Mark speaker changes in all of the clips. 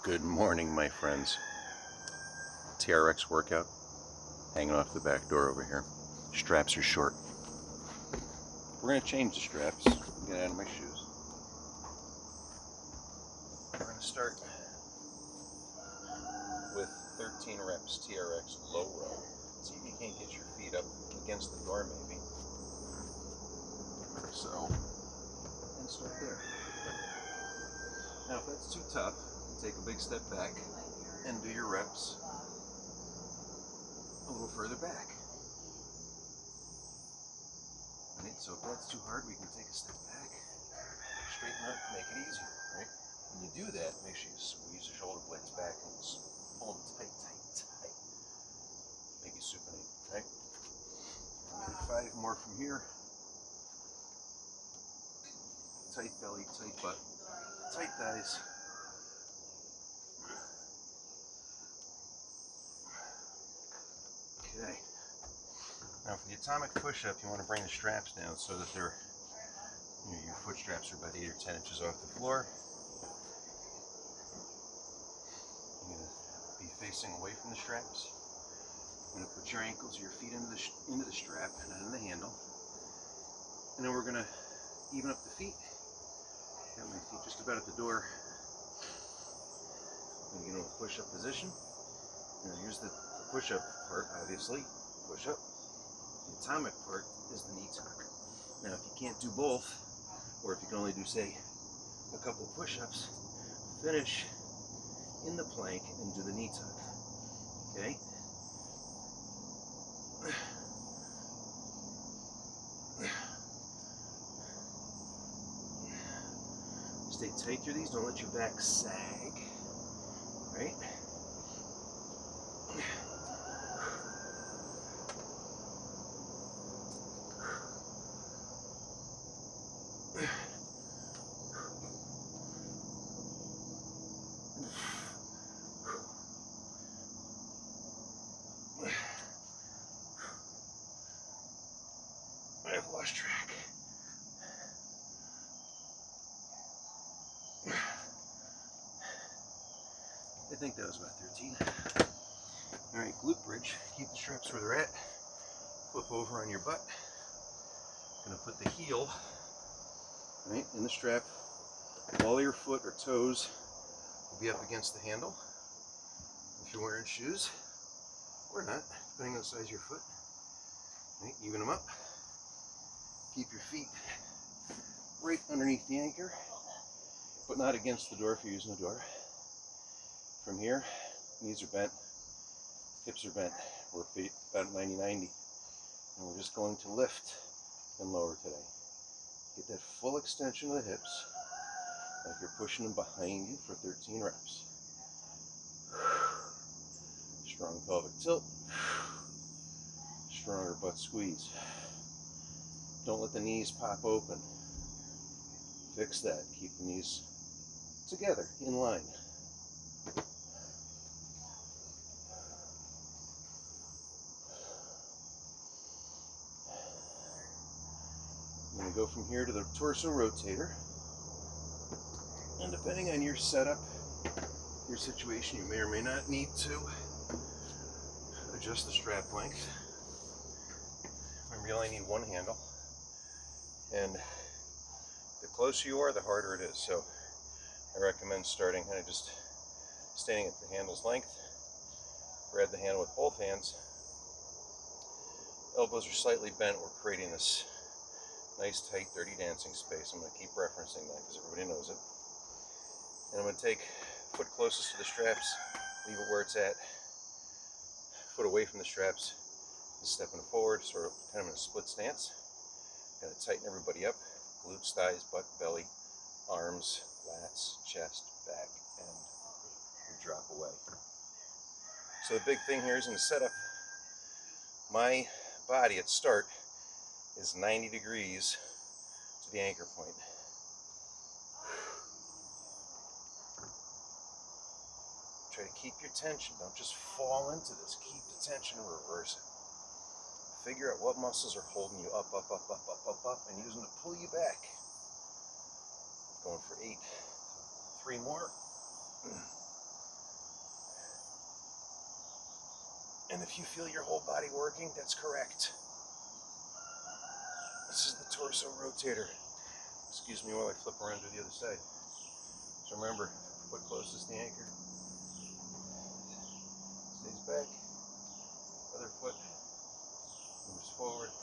Speaker 1: Good morning, my friends. TRX workout, hanging off the back door over here. Straps are short. We're going to change the straps. Get out of my shoes. We're going to start with 13 reps, TRX Low Row. See if you can't get your feet up against the door maybe. So, and start there. Now if that's too tough, take a big step back and do your reps a little further back. Right, so if that's too hard, we can take a step back, straighten up, make it easier, right? When you do that, make sure you squeeze your shoulder blades back and pull them tight, tight, tight. Make you supinate, right? Maybe 5 more from here. Tight belly, tight butt, tight thighs. Okay. Now for the atomic push-up, you want to bring the straps down so that they're, your foot straps are about 8 or 10 inches off the floor. You're going to be facing away from the straps. You're going to put your ankles, your feet into the strap, not in the handle. And then we're going to even up the feet. Got my feet just about at the door. I'm going to get into a push-up position. Now here's the push-up part, obviously. Push-up. The atomic part is the knee tuck. Now if you can't do both, or if you can only do, say, a couple push-ups, finish in the plank and do the knee tuck. Okay? Stay tight through these, don't let your back sag. Right? I've lost track. I think that was about 13. Alright, glute bridge. Keep the straps where they're at. Flip over on your butt. Gonna put the heel right in the strap. Ball of your foot or toes will be up against the handle. If you're wearing shoes, or not, depending on the size of your foot. Right, even them up. Keep your feet right underneath the anchor, but not against the door if you're using the door. From here, knees are bent, hips are bent. We're feet about 90-90. And we're just going to lift and lower today. Get that full extension of the hips, like you're pushing them behind you for 13 reps. Strong pelvic tilt. Stronger butt squeeze. Don't let the knees pop open. Fix that. Keep the knees together, in line. I'm going to go from here to the torso rotator. And depending on your setup, your situation, you may or may not need to adjust the strap length. Remember, you only need one handle. And the closer you are, the harder it is. So I recommend starting kind of just standing at the handle's length. Grab the handle with both hands. Elbows are slightly bent. We're creating this nice, tight, dirty dancing space. I'm going to keep referencing that because everybody knows it. And I'm going to take foot closest to the straps, leave it where it's at. Foot away from the straps, just stepping forward, sort of kind of in a split stance. Got to tighten everybody up. Glutes, thighs, butt, belly, arms, lats, chest, back, and we drop away. So the big thing here is in the setup, my body at start is 90 degrees to the anchor point. Try to keep your tension. Don't just fall into this. Keep the tension and reverse it. Figure out what muscles are holding you up, up, up, up, up, up, up, and use them to pull you back. Going for 8. 3 more. And if you feel your whole body working, that's correct. This is the torso rotator. Excuse me while I flip around to the other side. So remember, foot closest to the anchor. Stays back. Other foot moves forward.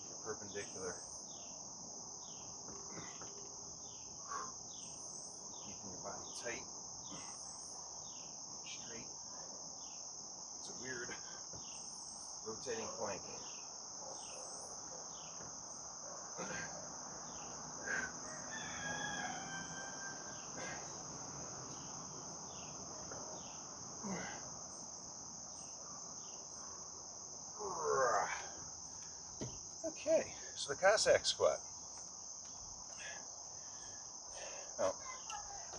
Speaker 1: You're perpendicular. Keeping your body tight. Straight. It's a weird rotating plank. Okay, so the Cossack Squat. Now,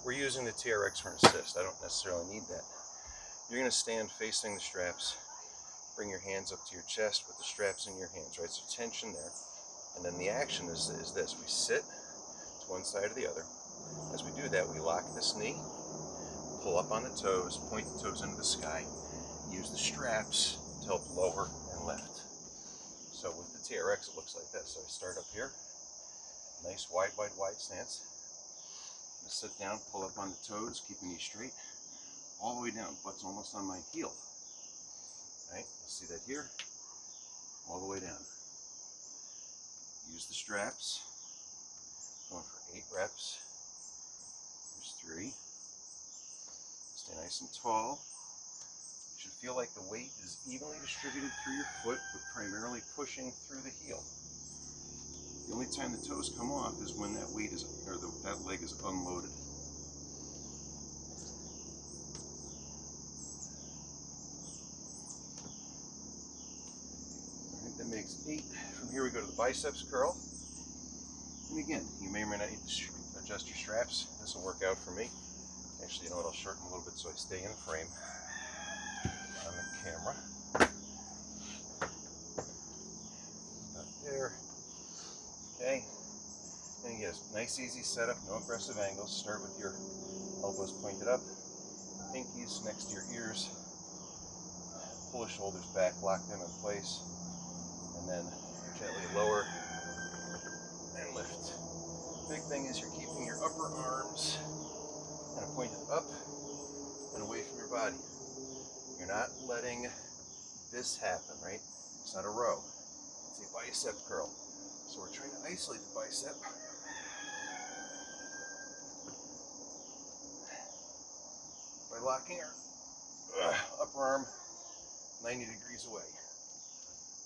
Speaker 1: we're using the TRX for an assist. I don't necessarily need that. You're going to stand facing the straps, bring your hands up to your chest with the straps in your hands, right? So tension there. And then the action is this. We sit to one side or the other. As we do that, we lock this knee, pull up on the toes, point the toes into the sky, use the straps to help lower and lift. So with the TRX, it looks like this. So I start up here, nice wide stance. I'm gonna sit down, pull up on the toes, keep the knee straight, all the way down. Butt's almost on my heel. Right? You'll see that here, all the way down. Use the straps. Going for 8 reps. There's 3. Stay nice and tall. You should feel like the weight is evenly distributed through your foot, but primarily pushing through the heel. The only time the toes come off is when that weight is, or that leg is unloaded. I think that makes 8. From here we go to the biceps curl. And again, you may or may not need to adjust your straps. This will work out for me. Actually, you know what, I'll shorten a little bit so I stay in frame on the camera. About there. Okay. And again, nice easy setup, no aggressive angles. Start with your elbows pointed up, pinkies next to your ears. Pull the shoulders back, lock them in place, and then gently lower and lift. Big thing is you're keeping your upper arms kind of pointed up and away from your body. You're not letting this happen, right? It's not a row. It's a bicep curl. So we're trying to isolate the bicep. By locking our upper arm 90 degrees away.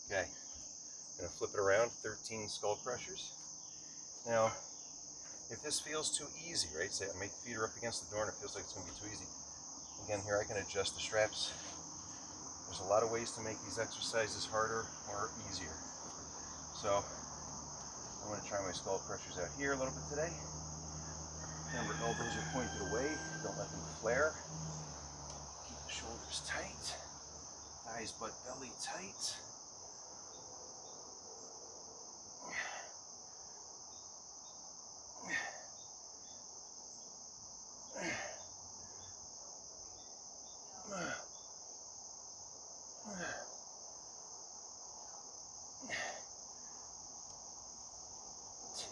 Speaker 1: Okay, I'm gonna flip it around, 13 skull crushers. Now, if this feels too easy, right? Say my feet are up against the door and it feels like it's gonna be too easy. Again, here I can adjust the straps. There's a lot of ways to make these exercises harder or easier. So, I'm gonna try my skull crushers out here a little bit today. Remember, elbows are pointed away, don't let them flare. Keep the shoulders tight, thighs, butt, belly tight.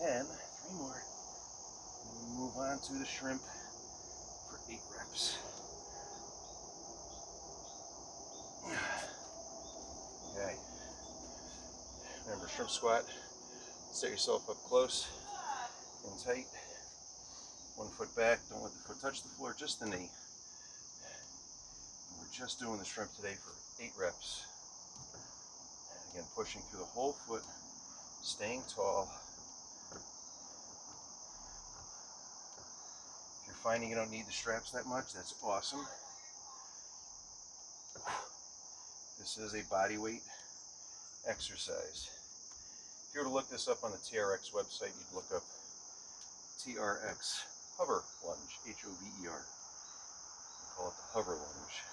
Speaker 1: Ten, 3 more. And we move on to the shrimp for 8 reps. Okay. Remember, shrimp squat. Set yourself up close and tight. 1 foot back. Don't let the foot touch the floor, just the knee. And we're just doing the shrimp today for 8 reps. Again, pushing through the whole foot, staying tall. If you're finding you don't need the straps that much, that's awesome. This is a body weight exercise. If you were to look this up on the TRX website, you'd look up TRX hover lunge, H-O-V-E-R. We call it the hover lunge.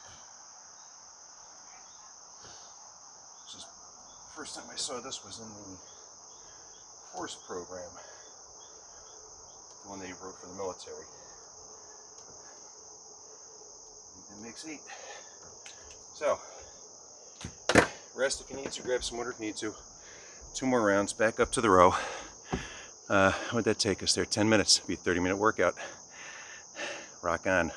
Speaker 1: This is the first time I saw this was in the force program, the one they wrote for the military. I think that makes 8. So, Rest if you need to, grab some water if you need to. 2 more rounds, back up to the row. What'd that take us there? 10 minutes, be a 30-minute workout. Rock on.